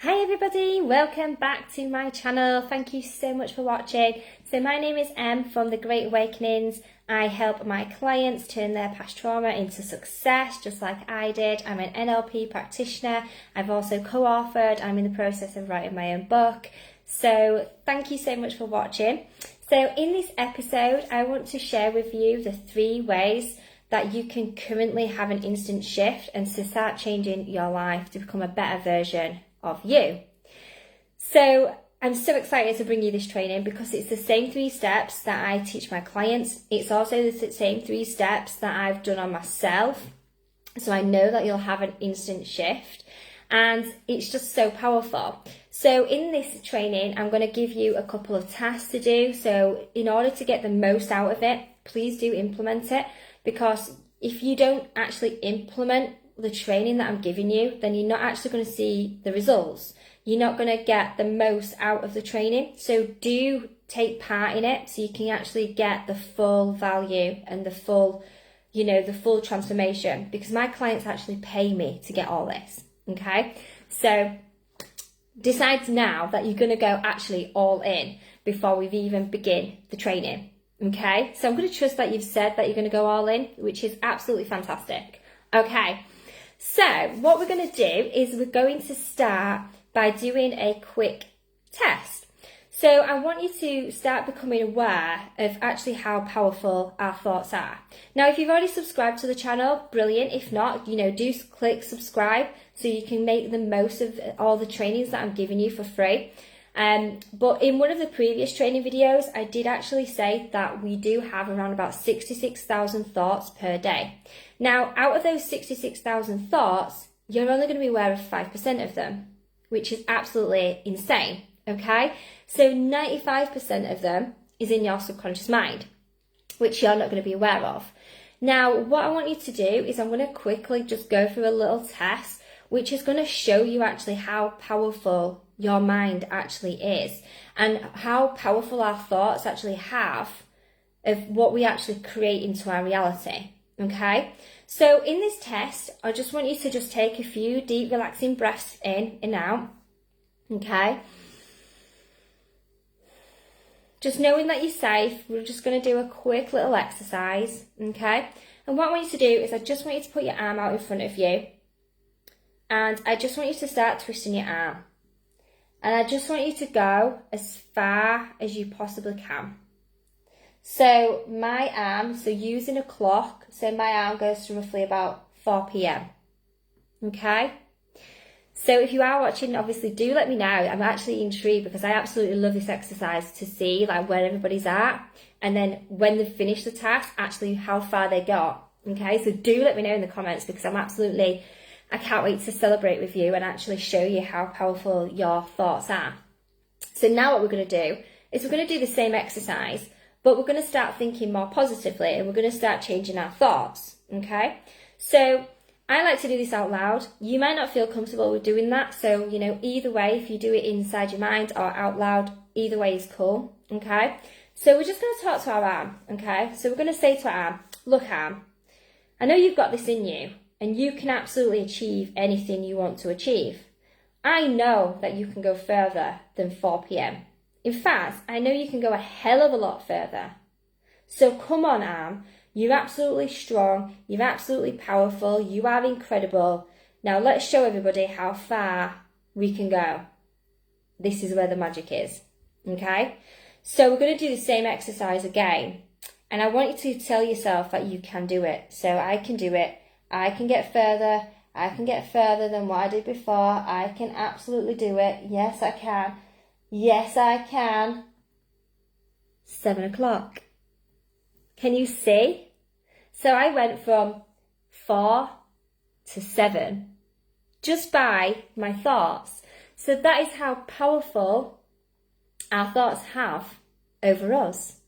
Hi everybody, welcome back to my channel. Thank you so much for watching. So my name is Em from The Great Awakenings. I help my clients turn their past trauma into success, just like I did. I'm an NLP practitioner. I've also co-authored. I'm in the process of writing my own book. So thank you so much for watching. So in this episode, I want to share with you the 3 ways that you can currently have an instant shift and to start changing your life to become a better version of you. So I'm so excited to bring you this training because it's the same 3 steps that I teach my clients. It's also the same 3 steps that I've done on myself. So I know that you'll have an instant shift and it's just so powerful. So in this training, I'm going to give you a couple of tasks to do. So in order to get the most out of it, please do implement it, because if you don't actually implement the training that I'm giving you, then you're not actually going to see the results. You're not going to get the most out of the training. So do take part in it so you can actually get the full value and the full transformation, because my clients actually pay me to get all this. Okay, so decide now that you're going to go actually all in before we even begin the training. Okay, so I'm going to trust that you've said that you're going to go all in, which is absolutely fantastic. Okay, so what we're going to do is we're going to start by doing a quick test. So I want you to start becoming aware of actually how powerful our thoughts are. Now, if you've already subscribed to the channel, brilliant. If not, do click subscribe so you can make the most of all the trainings that I'm giving you for free. But in one of the previous training videos, I did actually say that we do have around about 66,000 thoughts per day. Now, out of those 66,000 thoughts, you're only going to be aware of 5% of them, which is absolutely insane. Okay, so 95% of them is in your subconscious mind, which you're not going to be aware of. Now, what I want you to do is I'm going to quickly just go through a little test, which is going to show you actually how powerful your mind actually is and how powerful our thoughts actually have of what we actually create into our reality. Okay, so in this test, I just want you to just take a few deep, relaxing breaths in and out. Okay. Just knowing that you're safe, we're just going to do a quick little exercise, okay? And what I want you to do is I just want you to put your arm out in front of you. And I just want you to start twisting your arm. And I just want you to go as far as you possibly can. So my arm, so using a clock, so my arm goes to roughly about 4 p.m. Okay? So if you are watching, obviously do let me know. I'm actually intrigued because I absolutely love this exercise to see like where everybody's at. And then when they've finished the task, actually how far they got. Okay, so do let me know in the comments because I can't wait to celebrate with you and actually show you how powerful your thoughts are. So now what we're going to do is we're going to do the same exercise, but we're going to start thinking more positively and we're going to start changing our thoughts. Okay, so I like to do this out loud. You might not feel comfortable with doing that. So, either way, if you do it inside your mind or out loud, either way is cool. Okay. So we're just going to talk to our arm. Okay. So we're going to say to our arm, look, arm, I know you've got this in you and you can absolutely achieve anything you want to achieve. I know that you can go further than 4 p.m. In fact, I know you can go a hell of a lot further. So come on, arm. You're absolutely strong, you're absolutely powerful, you are incredible. Now let's show everybody how far we can go. This is where the magic is, okay? So we're going to do the same exercise again. And I want you to tell yourself that you can do it. So I can do it, I can get further than what I did before. I can absolutely do it. Yes, I can. Yes, I can. 7 o'clock. Can you see? So I went from 4 to 7 just by my thoughts. So that is how powerful our thoughts have over us.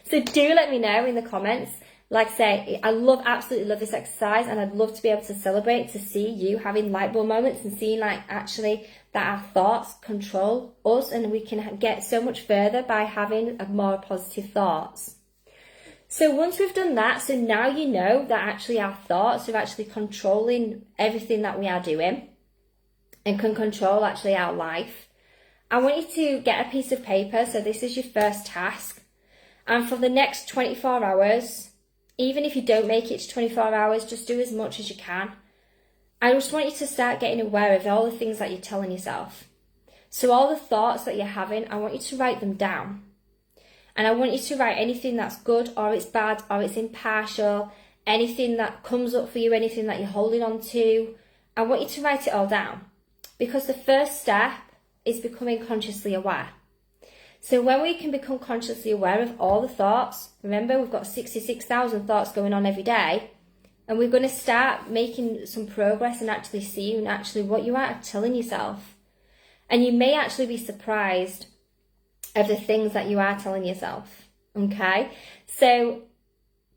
So do let me know in the comments. Like I say, I absolutely love this exercise and I'd love to be able to celebrate, to see you having light bulb moments and seeing like actually that our thoughts control us and we can get so much further by having more positive thoughts. So once we've done that, so now you know that actually our thoughts are actually controlling everything that we are doing. and can control actually our life. I want you to get a piece of paper. So this is your first task. And for the next 24 hours, even if you don't make it to 24 hours, just do as much as you can. I just want you to start getting aware of all the things that you're telling yourself. So all the thoughts that you're having, I want you to write them down. And I want you to write anything that's good or it's bad or it's impartial, anything that comes up for you, anything that you're holding on to. I want you to write it all down, because the first step is becoming consciously aware. So when we can become consciously aware of all the thoughts, remember we've got 66,000 thoughts going on every day, and we're going to start making some progress and actually seeing actually what you are telling yourself. And you may actually be surprised of the things that you are telling yourself, okay? So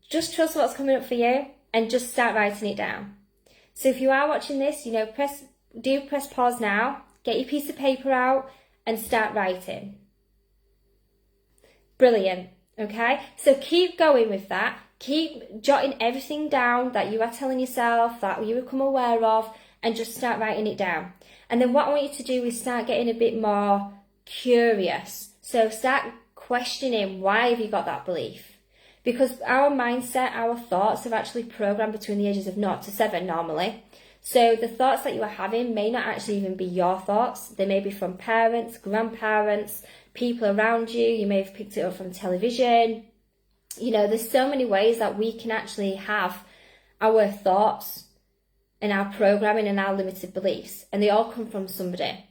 just trust what's coming up for you and just start writing it down. So if you are watching this, press pause now, get your piece of paper out and start writing. Brilliant, okay? So keep going with that. Keep jotting everything down that you are telling yourself, that you become aware of, and just start writing it down. And then what I want you to do is start getting a bit more curious. So start questioning, why have you got that belief? Because our mindset, our thoughts are actually programmed between the ages of 0 to 7 normally. So the thoughts that you are having may not actually even be your thoughts. They may be from parents, grandparents, people around you. You may have picked it up from television. There's so many ways that we can actually have our thoughts and our programming and our limited beliefs. And they all come from somebody.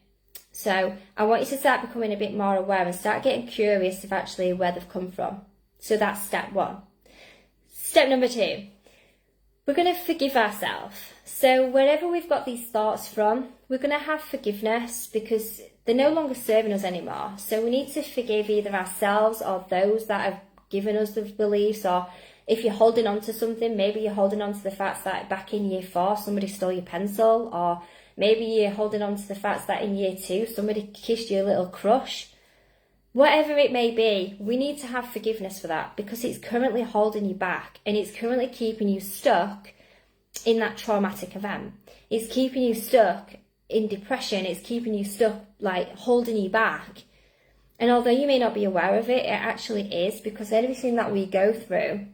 So I want you to start becoming a bit more aware and start getting curious of actually where they've come from. So that's step 1. Step number 2, we're going to forgive ourselves. So wherever we've got these thoughts from, we're going to have forgiveness because they're no longer serving us anymore. So we need to forgive either ourselves or those that have given us the beliefs. Or if you're holding on to something, maybe you're holding on to the fact that back in year 4 somebody stole your pencil, or maybe you're holding on to the fact that in year 2 somebody kissed your little crush. Whatever it may be, we need to have forgiveness for that, because it's currently holding you back and it's currently keeping you stuck in that traumatic event. It's keeping you stuck in depression. It's keeping you stuck, like holding you back. And although you may not be aware of it, it actually is, because everything that we go through,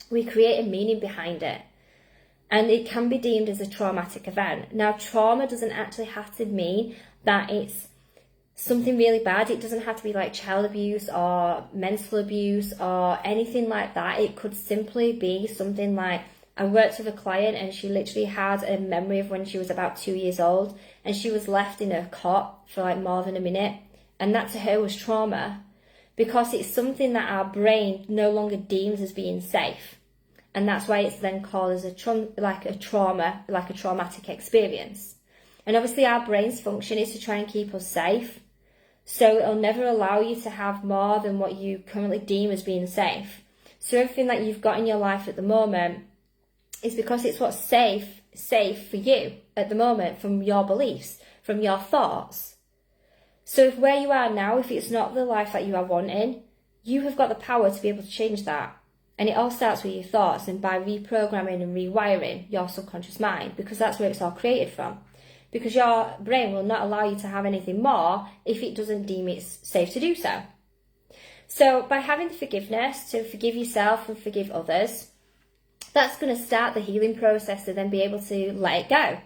we create a meaning behind it. And it can be deemed as a traumatic event. Now, trauma doesn't actually have to mean that it's something really bad. It doesn't have to be like child abuse or mental abuse or anything like that. It could simply be something like, I worked with a client and she literally had a memory of when she was about 2 years old and she was left in her cot for like more than a minute. And that to her was trauma, because it's something that our brain no longer deems as being safe. And that's why it's then called as a trauma, like a traumatic experience. And obviously our brain's function is to try and keep us safe. So it'll never allow you to have more than what you currently deem as being safe. So everything that you've got in your life at the moment is because it's what's safe for you at the moment, from your beliefs, from your thoughts. So if where you are now, if it's not the life that you are wanting, you have got the power to be able to change that. And it all starts with your thoughts and by reprogramming and rewiring your subconscious mind, because that's where it's all created from. Because your brain will not allow you to have anything more if it doesn't deem it's safe to do so. So by having the forgiveness to forgive yourself and forgive others, that's going to start the healing process to then be able to let it go,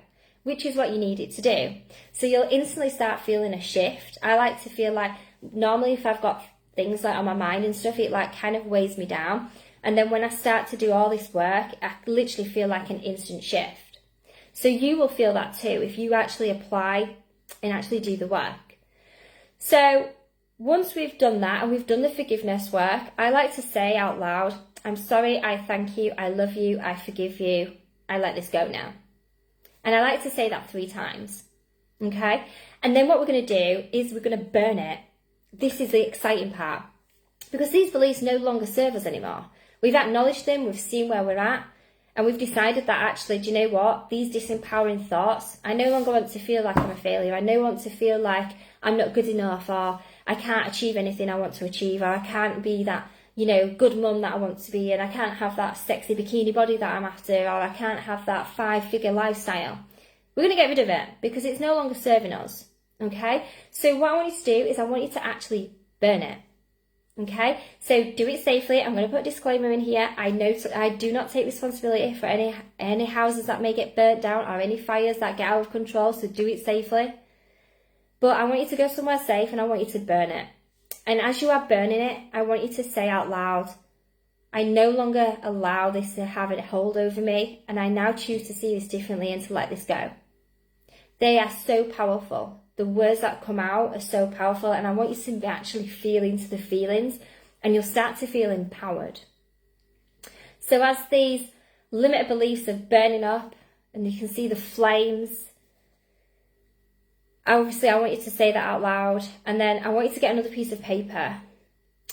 which is what you need it to do. So you'll instantly start feeling a shift. I like to feel like, normally if I've got things like on my mind and stuff, it like kind of weighs me down. And then when I start to do all this work, I literally feel like an instant shift. So you will feel that too if you actually apply and actually do the work. So once we've done that and we've done the forgiveness work, I like to say out loud, I'm sorry, I thank you, I love you, I forgive you, I let this go now. And I like to say that 3 times, okay? And then what we're going to do is we're going to burn it. This is the exciting part, because these beliefs no longer serve us anymore. We've acknowledged them, we've seen where we're at, and we've decided that actually, do you know what? These disempowering thoughts, I no longer want to feel like I'm a failure. I no want to feel like I'm not good enough, or I can't achieve anything I want to achieve, or I can't be that, good mum that I want to be, and I can't have that sexy bikini body that I'm after, or I can't have that 5-figure lifestyle. We're going to get rid of it because it's no longer serving us. Okay? So what I want you to do is I want you to actually burn it. Okay? So do it safely. I'm going to put a disclaimer in here. I do not take responsibility for any houses that may get burnt down or any fires that get out of control. So do it safely. But I want you to go somewhere safe and I want you to burn it. And as you are burning it, I want you to say out loud, I no longer allow this to have a hold over me, and I now choose to see this differently and to let this go. They are so powerful. The words that come out are so powerful, and I want you to actually feel into the feelings, and you'll start to feel empowered. So as these limited beliefs are burning up, and you can see the flames, obviously I want you to say that out loud, and then I want you to get another piece of paper,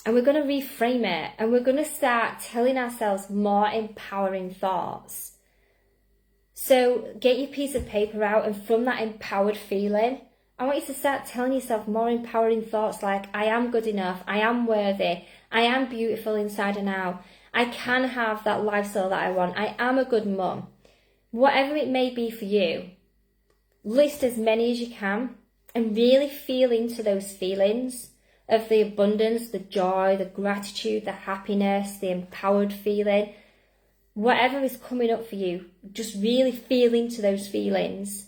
and we're going to reframe it, and we're going to start telling ourselves more empowering thoughts. So get your piece of paper out, and from that empowered feeling, I want you to start telling yourself more empowering thoughts like, I am good enough, I am worthy, I am beautiful inside and out, I can have that lifestyle that I want, I am a good mum. Whatever it may be for you, list as many as you can and really feel into those feelings of the abundance, the joy, the gratitude, the happiness, the empowered feeling. Whatever is coming up for you, just really feel into those feelings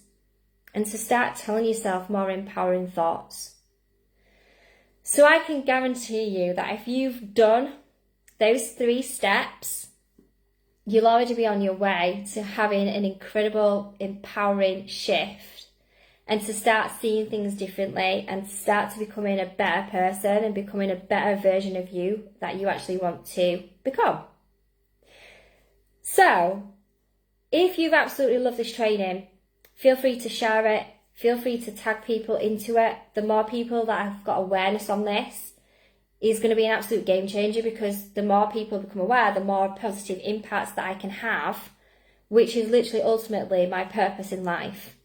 and to start telling yourself more empowering thoughts. So I can guarantee you that if you've done those 3 steps, you'll already be on your way to having an incredible, empowering shift and to start seeing things differently and start to becoming a better person and becoming a better version of you that you actually want to become. So, if you've absolutely loved this training, feel free to share it. Feel free to tag people into it. The more people that have got awareness on this is going to be an absolute game changer, because the more people become aware, the more positive impacts that I can have, which is literally ultimately my purpose in life.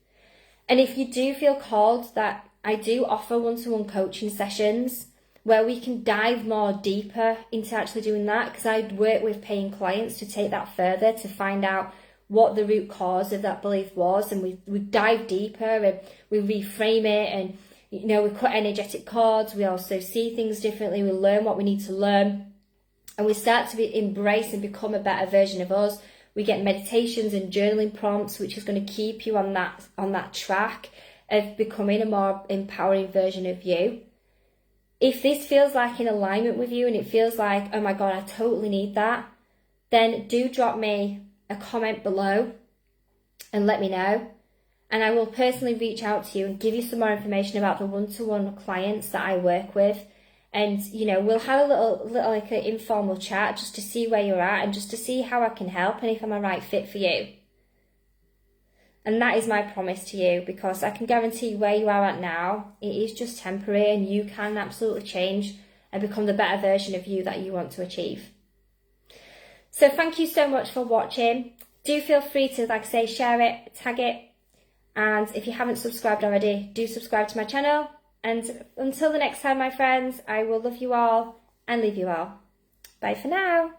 And if you do feel called, that I do offer one-to-one coaching sessions where we can dive more deeper into actually doing that, because I work with paying clients to take that further, to find out what the root cause of that belief was, and we dive deeper and we reframe it, and we cut energetic cords, we also see things differently, we learn what we need to learn, and we start to embrace and become a better version of us. We get meditations and journaling prompts, which is going to keep you on that track of becoming a more empowering version of you. If this feels like in alignment with you and it feels like, oh my God, I totally need that, then do drop me a comment below and let me know. And I will personally reach out to you and give you some more information about the one-to-one clients that I work with. And, we'll have a little like an informal chat just to see where you're at and just to see how I can help and if I'm a right fit for you. And that is my promise to you, because I can guarantee where you are at now, it is just temporary, and you can absolutely change and become the better version of you that you want to achieve. So thank you so much for watching. Do feel free to, like I say, share it, tag it. And if you haven't subscribed already, do subscribe to my channel. And until the next time, my friends, I will love you all and leave you all. Bye for now.